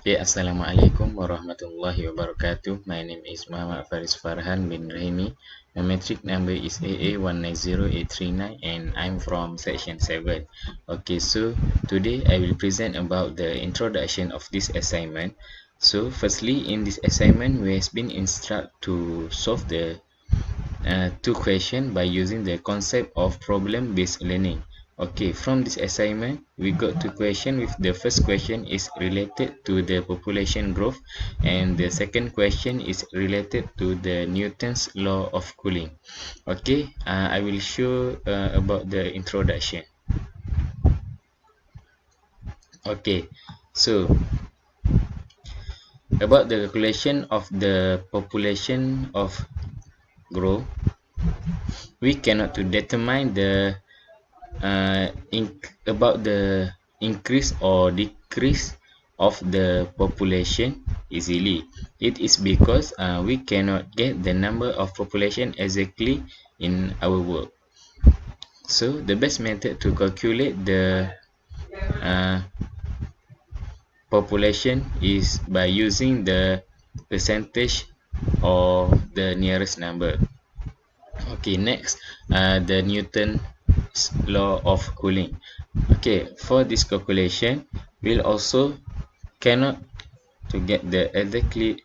Okay, Assalamualaikum warahmatullahi wabarakatuh. My name is Muhammad Faris Farhan bin Rahimi. My metric number is AA190839 and I'm from section 7. Okay, so today I will present about the introduction of this assignment. So firstly, in this assignment, we have been instructed to solve the two questions by using the concept of problem-based learning. Okay, from this assignment, we got two questions. With the first question is related to the population growth, and the second question is related to the Newton's law of cooling. Okay, I will show about the introduction. Okay, so about the calculation of the population of growth, we cannot to determine the about the increase or decrease of the population easily. It is because we cannot get the number of population exactly in our work. So the best method to calculate the uh, population is by using the percentage or the nearest number. Okay, next, the Newton's law of cooling. Okay, for this calculation, we'll also cannot to get the exactly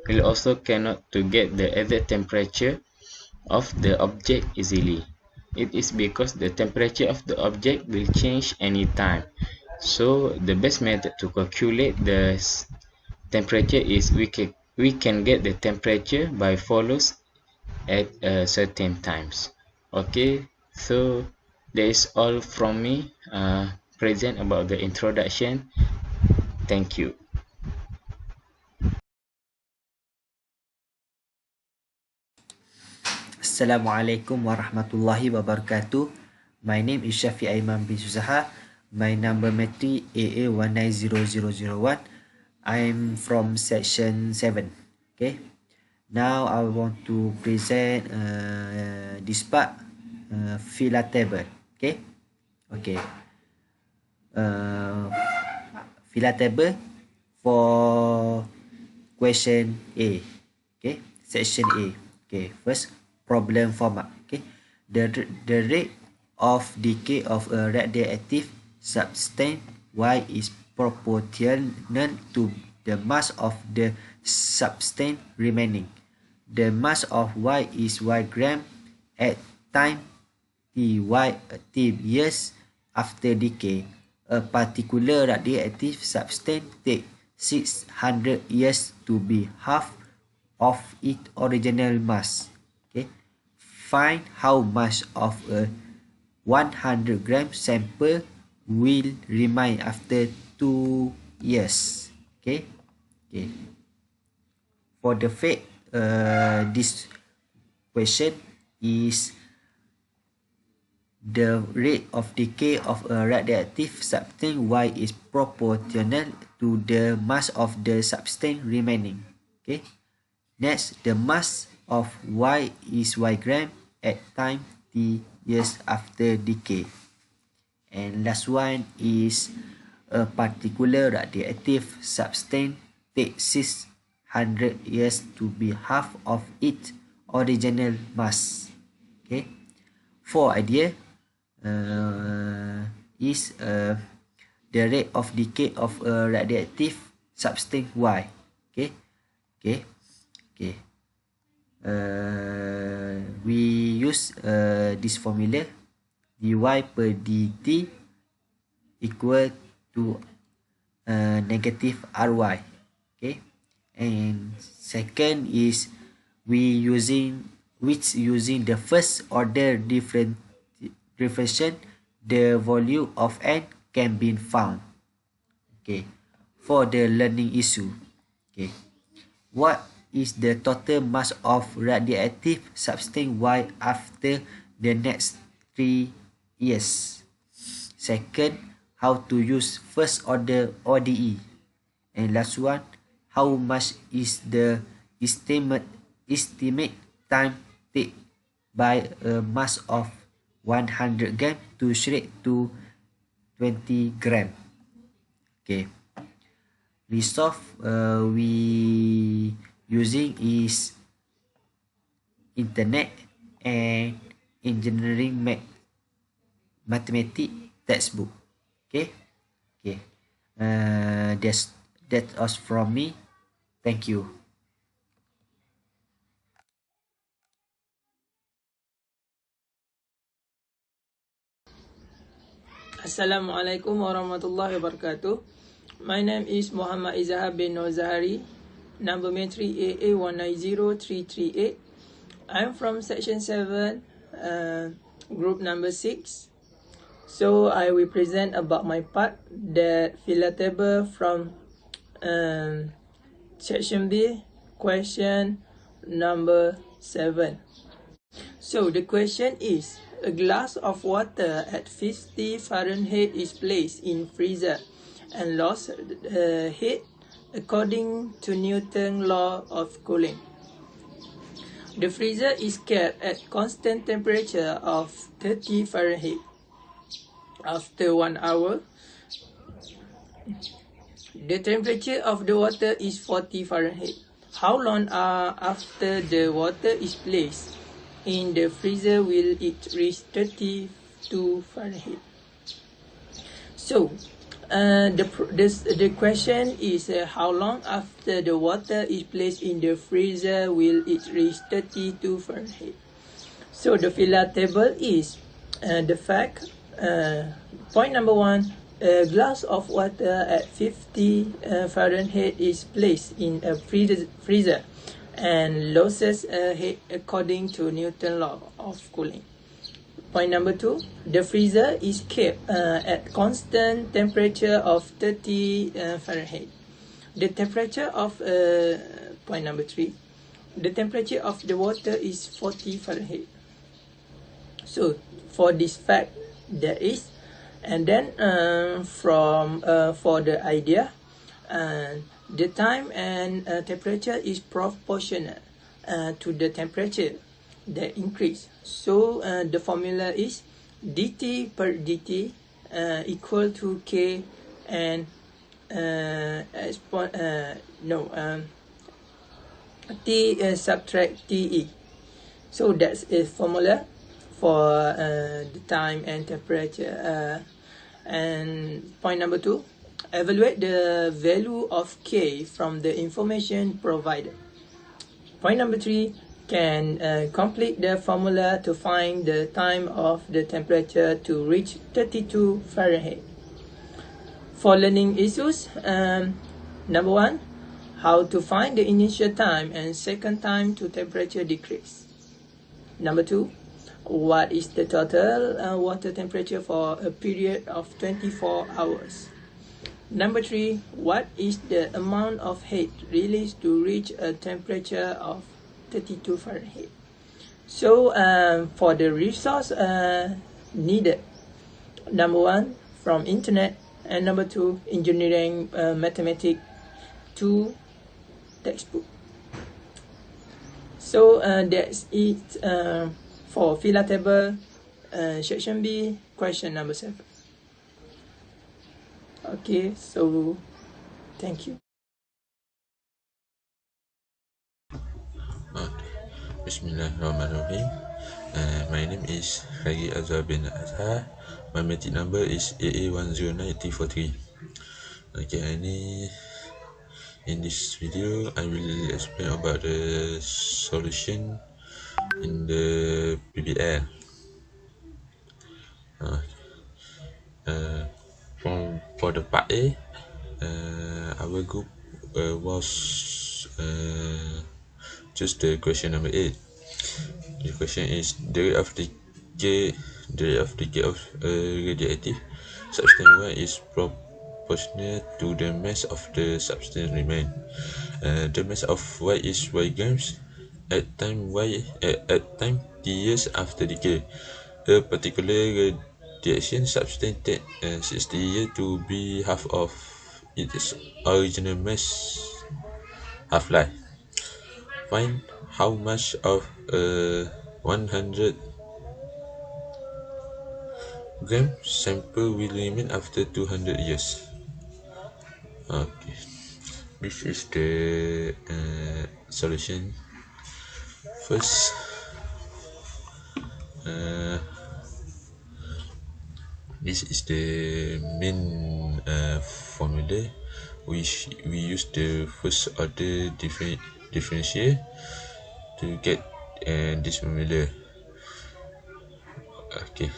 we'll also cannot to get the exact temperature of the object easily. It is because the temperature of the object will change anytime. So the best method to calculate the temperature is we can get the temperature by follows at certain times. Okay, so that is all from me present about the introduction. Thank you. Assalamualaikum warahmatullahi wabarakatuh. My name is Shafi Aiman bin Suzaha. My number matri AA190001. I'm from section 7. Okay. Now I want to present this part, filler table. Okay. Okay. Filler table for question A. Okay. Section A. Okay. First, problem format. Okay. The rate of decay of a radioactive substance Y is proportional to the mass of the substance remaining. The mass of Y is Y gram at time t years after decay. A particular radioactive substance takes 600 years to be half of its original mass. Okay. Find how much of a 100 gram sample will remain after 2 years. Okay. Okay. For the fact, this question is the rate of decay of a radioactive substance Y is proportional to the mass of the substance remaining. Okay. Next, the mass of Y is Y gram at time t years after decay. And last one is a particular radioactive substance takes 600 years to be half of its original mass. Okay. For idea is the rate of decay of a radioactive substance Y. Okay. Okay. Okay. We use this formula dy per dt equal to negative ry. Okay. And second is using the first order differentiation, the volume of n can be found. Okay. For the learning issue. Okay. What is the total mass of radioactive substance Y after the next 3 years? Second, how to use first order ODE. And last one, how much is the estimate time take by a mass of 100 gram to shrink to 20 gram. Okay, resource we using is internet and engineering mathematics textbook. Okay, okay. That's all from me. Thank you. Assalamualaikum warahmatullahi wabarakatuh. My name is Muhammad Izahar bin Nozahari, number matric AA190338. I'm from section 7, group number 6. So I will present about my part that fill table from section B, question number 7. So the question is, a glass of water at 50 Fahrenheit is placed in freezer and lost heat according to Newton's law of cooling. The freezer is kept at constant temperature of 30 Fahrenheit. After 1 hour, the temperature of the water is 40 Fahrenheit. How long after the water is placed in the freezer will it reach 32 Fahrenheit? So, the question is how long after the water is placed in the freezer will it reach 32 Fahrenheit? So the filler table is the fact. Point number 1. A glass of water at 50 Fahrenheit is placed in a freezer and loses heat according to Newton's law of cooling. Point number 2. The freezer is kept at constant temperature of 30 Fahrenheit. The temperature of point number 3. The temperature of the water is 40 Fahrenheit. So for this fact, there is, and then for the idea, the time and temperature is proportional to the temperature that increase. So the formula is dt per dt equal to k and t subtract te. So that's a formula for the time and temperature. And point number 2, evaluate the value of k from the information provided. Point number 3, can complete the formula to find the time of the temperature to reach 32 Fahrenheit. For learning issues, number 1, how to find the initial time and second time to temperature decrease. Number 2, what is the total water temperature for a period of 24 hours? Number 3, what is the amount of heat released to reach a temperature of 32 Fahrenheit? So for the resource needed, number 1, from internet, and number 2, engineering mathematics 2 textbook. So that's it for filler table section B, question number 7. Okay, so thank you. Bismillahirrahmanirrahim. My name is Khari Azhar bin Azhar. My matric number is AA109T43. Okay, in this video I will explain about the solution in the PBL. For the part A, our group was choose the question number 8. The question is the rate of decay of radioactive substance Y is proportional to the mass of the substance remain. The mass of Y is Y grams at time t years after decay. A particular radiation substance takes 60 years to be half of its original mass half-life. Find how much of 100 gram sample will remain after 200 years. Okay, this is the solution. First, uh, this is the main formula which we use the first order differential to get this formula. Okay,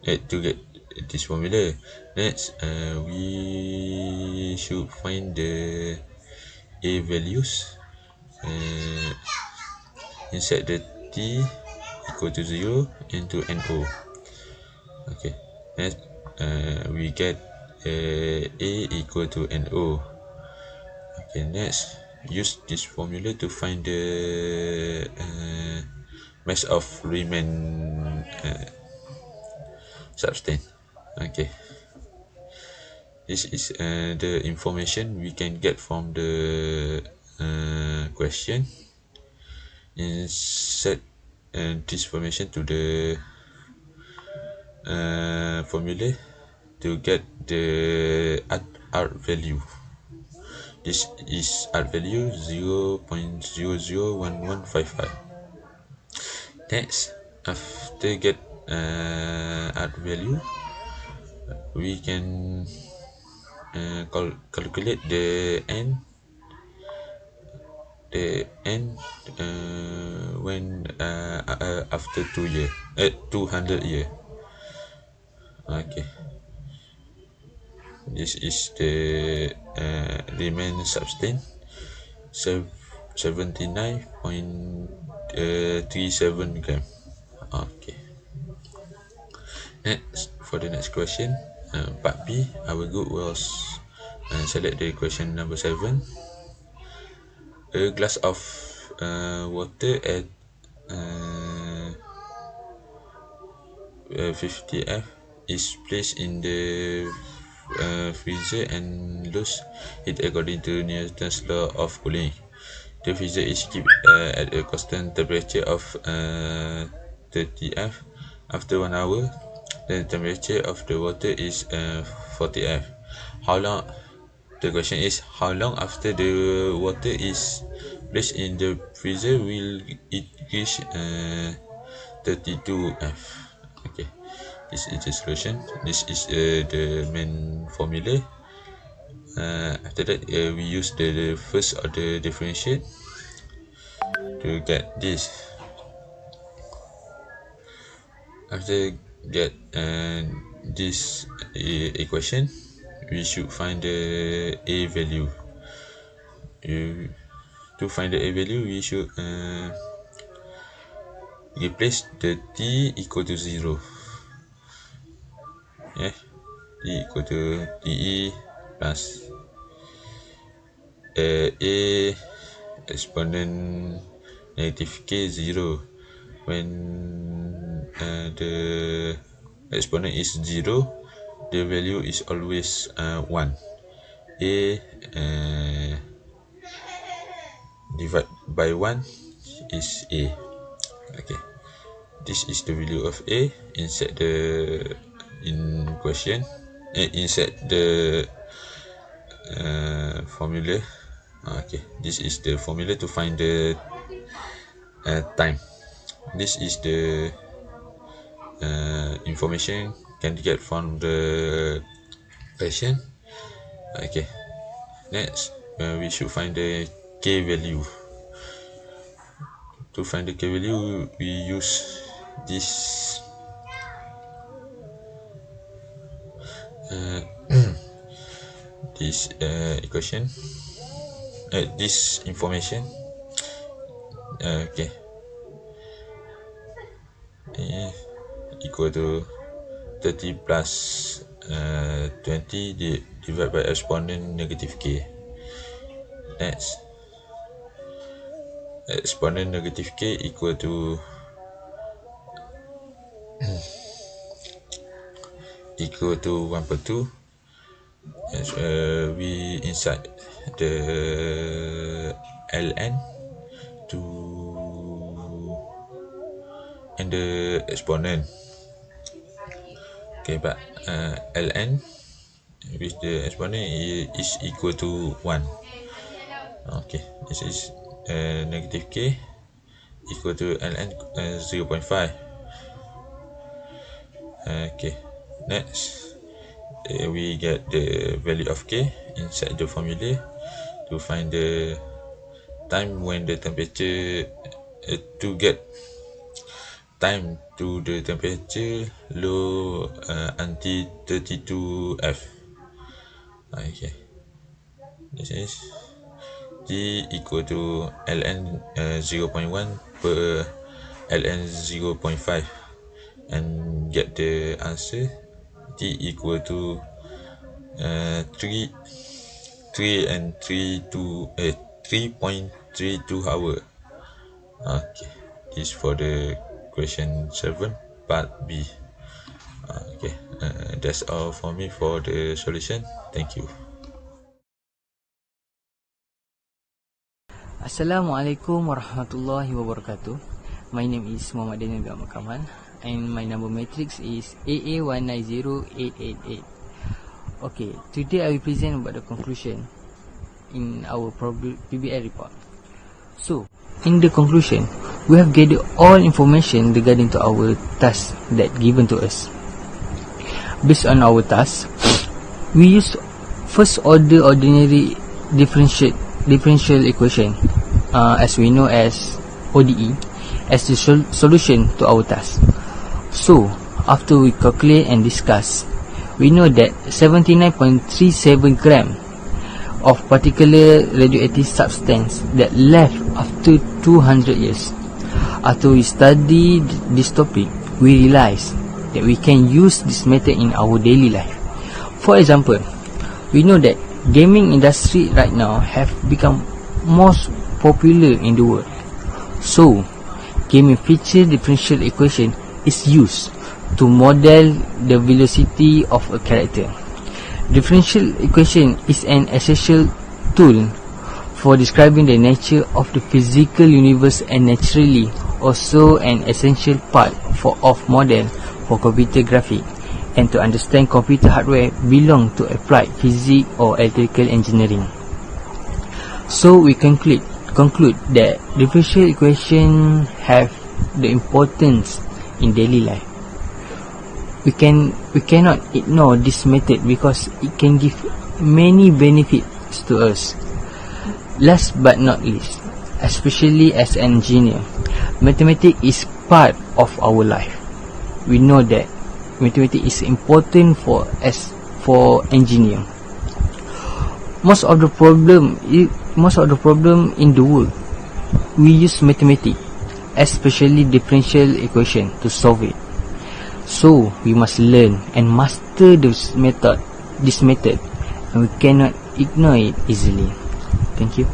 to get this formula, next we should find the a values. uh, Inside the t equal to 0 into no. Okay, next we get a equal to no. Okay, next use this formula to find the mass of Riemann substance. Okay, this is the information we can get from the question. Insert this information to the formula to get the art value. This is art value 0.001155. Next, after get art value, we can calculate the n when after 2 year 200 year. Okay, this is the Riemann substance 79.37 gram. Okay, next for the next question, part B, our group was select the question number 7. A glass of water at uh, 50 F is placed in the freezer and lose heat according to Newton's law of cooling. The freezer is kept at a constant temperature of 30 F. After 1 hour, the temperature of the water is 40 F. How long? The question is how long after the water is placed in the freezer will it reach 32 F? Okay, this is the solution. This is the main formula. After that, we use the first order differential to get this. After get this equation, we should find the a value. To find the a value, we should replace the t equal to 0. Yeah, t equal to te plus a exponent negative k 0. When the exponent is 0, the value is always 1. A divided by 1 is a. Okay, this is the value of a. Insert the in question, insert the formula. Okay, this is the formula to find the time. This is the information can get from the question. Okay, next we should find the k value. To find the k value, we use this this equation, this information. Okay, equal to 30 plus 20 divided by exponent negative k. Next, exponent negative k equal to equal to 1/2. As we insert the ln to and the exponent. Okay, but ln which the exponent is equal to 1. Okay, this is negative k equal to ln 0.5. Okay, next we get the value of k inside the formula to find the time when the temperature to get time to the temperature low until 32 F. Okay, this is T equal to ln 0.1 per ln 0.5 and get the answer T equal to 3 and 3.32 hour. Okay, this for the question 7 part B. Okay, that's all for me for the solution. Thank you. Assalamualaikum warahmatullahi wabarakatuh. My name is Muhammad Daniel bin Ahmad Kamal and my number matrix is AA190888. Okay, today I will present about the conclusion in our PBL report. So, in the conclusion, we have gathered all information regarding to our task that given to us. Based on our task, we use first order ordinary differential equation, as we know as ODE, as the solution to our task. So, after we calculate and discuss, we know that 79.37 gram of particular radioactive substance that left after 200 years. After we study this topic, we realize that we can use this method in our daily life. For example, we know that gaming industry right now have become most popular in the world. So, gaming feature differential equation is used to model the velocity of a character. Differential equation is an essential tool for describing the nature of the physical universe and naturally also an essential part of model for computer graphics, and to understand computer hardware belong to applied physics or electrical engineering. So we conclude that differential equation have the importance in daily life. We cannot ignore this method because it can give many benefits to us. Last but not least, especially as an engineer, mathematics is part of our life. We know that mathematics is important for engineer. Most of the problem in the world, we use mathematics, especially differential equation, to solve it. So we must learn and master this method, and we cannot ignore it easily. Thank you.